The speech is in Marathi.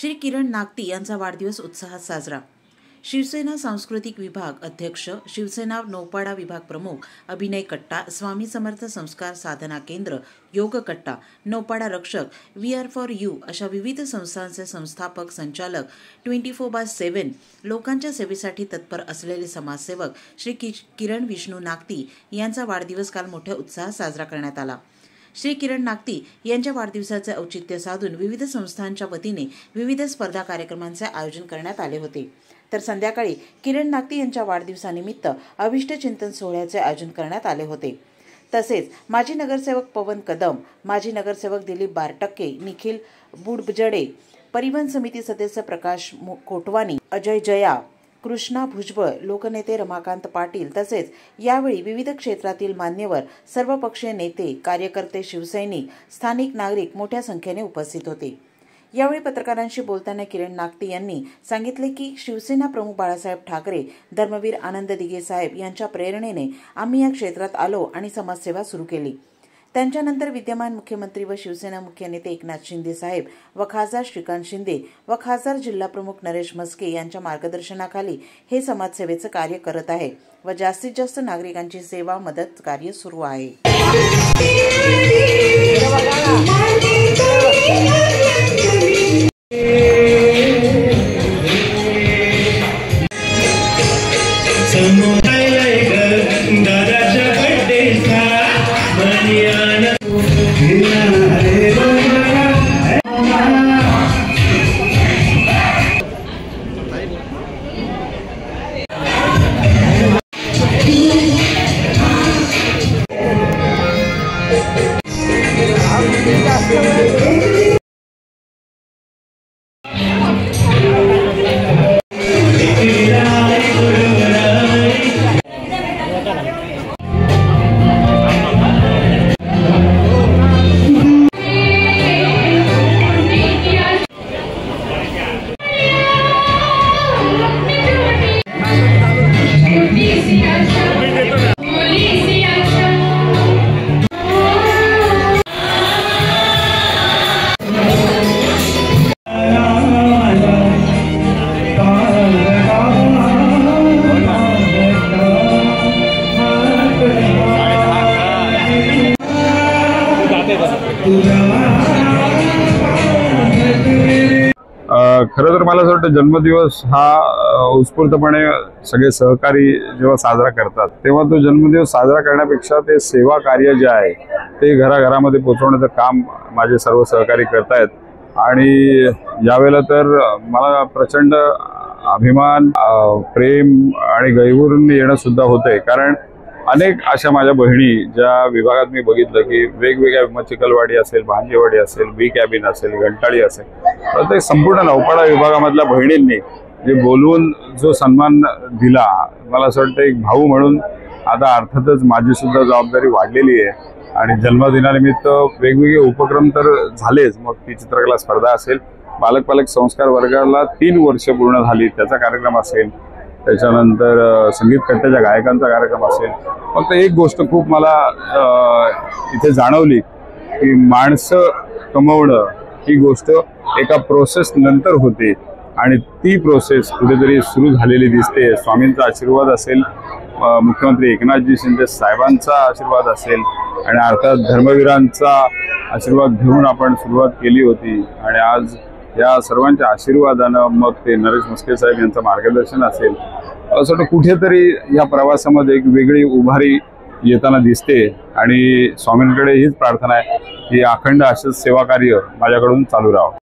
श्री किरण नागती यांचा वाढदिवस उत्साहात साजरा। शिवसेना सांस्कृतिक विभाग अध्यक्ष, शिवसेना नौपाडा विभाग प्रमुख अभिनय कट्टा, स्वामी समर्थ संस्कार साधना केंद्र, योग कट्टा, नौपाडा रक्षक, वी आर फॉर यू अशा विविध संस्थांचे संस्थापक संचालक 24/7 लोकांच्या सेवेसाठी तत्पर असलेले समाजसेवक श्री किरण विष्णू नागती यांचा वाढदिवस काल मोठ्या उत्साहात साजरा करण्यात आला। श्री किरण नागती यांच्या वाढदिवसाचे औचित्य साधून विविध संस्थांच्या वतीने विविध स्पर्धा कार्यक्रमांचे आयोजन करण्यात आले होते। तर संध्याकाळी किरण नागती यांच्या वाढदिवसानिमित्त अभिष्ट चिंतन सोहळ्याचे आयोजन करण्यात आले होते। तसेच माजी नगरसेवक पवन कदम, माजी नगरसेवक दिलीप बारटक्के, निखिल बुडजडे, परिवहन समिती सदस्य प्रकाश कोटवानी, अजय जया, कृष्णा भुजबळ, लोकनेते रमाकांत पाटील तसेच यावेळी विविध क्षेत्रातील मान्यवर, सर्वपक्षीय नेते, कार्यकर्ते, शिवसैनिक, स्थानिक नागरिक मोठ्या संख्येने उपस्थित होते। यावेळी पत्रकारांशी बोलताना किरण नागती यांनी सांगितले की शिवसेना प्रमुख बाळासाहेब ठाकरे, धर्मवीर आनंद दिघे साहेब यांच्या प्रेरणेने आम्ही या क्षेत्रात आलो आणि समाजसेवा सुरू केली। त्यांच्यानंतर विद्यमान मुख्यमंत्री व शिवसेना मुख्य नेते एकनाथ शिंदे साहेब व खासदार श्रीकांत शिंदे व खासदार जिल्हा प्रमुख नरेश मस्के यांच्या मार्गदर्शनाखाली हे समाजसेवेचे कार्य करत आहे व जास्तीत जास्त नागरिकांची सेवा मदत कार्य सुरू आहे। खरं तर मला असं वाटतं जन्मदिवस हा उत्स्फूर्तपणे सगळे सहकारी जेव्हा साजरा करतात तेव्हा तो जन्मदिवस साजरा करण्यापेक्षा ते सेवा कार्य जे आहे ते घराघरामध्ये पोहोचवण्याचं काम माझे सर्व सहकारी करतायत। आणि यावेळेला तर मला प्रचंड अभिमान, प्रेम आणि गहिवरून येणं सुद्धा होतंय, कारण अनेक अशा माझ्या बहिणी ज्या विभागात मी बघितलं की वेगवेगळ्या चिखलवाडी असेल, भांजेवाडी असेल, बी कॅबिन असेल, घंटाळी असेल, प्रत्येक संपूर्ण नौपाडा विभागामधल्या बहिणींनी जे बोलवून जो सन्मान दिला, मला असं वाटतं एक भाऊ म्हणून आता अर्थातच माझी सुद्धा जबाबदारी वाढलेली आहे। आणि जन्मदिनानिमित्त वेगवेगळे उपक्रम तर झालेच, मग ती चित्रकला स्पर्धा असेल, बालक पालक संस्कार वर्गाला 3 वर्ष पूर्ण झाली त्याचा कार्यक्रम असेल, त्याच्यानंतर संगीत कट्ट्याच्या गायकांचा कार्यक्रम असेल। फक्त एक गोष्ट खूप मला इथे जाणवली की माणसं कमवणं ही गोष्ट एका प्रोसेस नंतर होते आणि ती प्रोसेस कुठेतरी सुरू झालेली दिसते। स्वामींचा आशीर्वाद असेल, मुख्यमंत्री एकनाथजी शिंदे साहेबांचा आशीर्वाद असेल आणि अर्थात धर्मवीरांचा आशीर्वाद घेऊन आपण सुरुवात केली होती आणि आज या सर्वांच्या आशीर्वादानं, मग ते नरेश मस्के साहेब यांचं मार्गदर्शन असेल, असं कुठेतरी या प्रवासामध्ये एक वेगळी उभारी येताना दिसते। आणि स्वामींकडे हीच प्रार्थना आहे की अखंड असंच सेवा कार्य माझ्याकडून चालू राहावं।